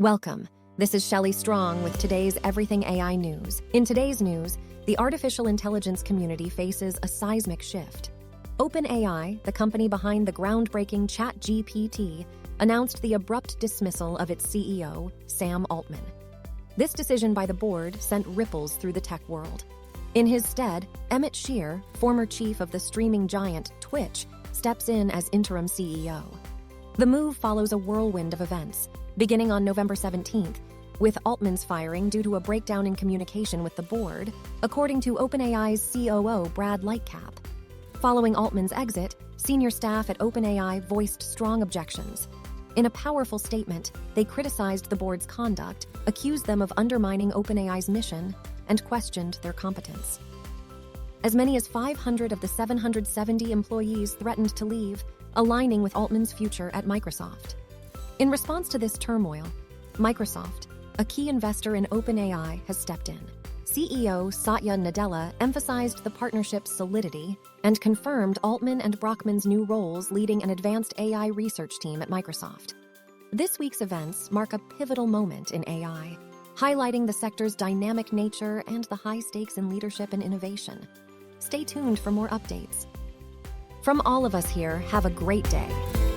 Welcome. This is Shelley Strong with today's Everything AI News. In today's news, the artificial intelligence community faces a seismic shift. OpenAI, the company behind the groundbreaking ChatGPT, announced the abrupt dismissal of its CEO, Sam Altman. This decision by the board sent ripples through the tech world. In his stead, Emmett Shear, former chief of the streaming giant Twitch, steps in as interim CEO. The move follows a whirlwind of events, beginning on November 17th, with Altman's firing due to a breakdown in communication with the board, according to OpenAI's COO Brad Lightcap. Following Altman's exit, senior staff at OpenAI voiced strong objections. In a powerful statement, they criticized the board's conduct, accused them of undermining OpenAI's mission, and questioned their competence. As many as 500 of the 770 employees threatened to leave, aligning with Altman's future at Microsoft. In response to this turmoil, Microsoft, a key investor in OpenAI, has stepped in. CEO Satya Nadella emphasized the partnership's solidity and confirmed Altman and Brockman's new roles leading an advanced AI research team at Microsoft. This week's events mark a pivotal moment in AI, highlighting the sector's dynamic nature and the high stakes in leadership and innovation. Stay tuned for more updates. From all of us here, have a great day.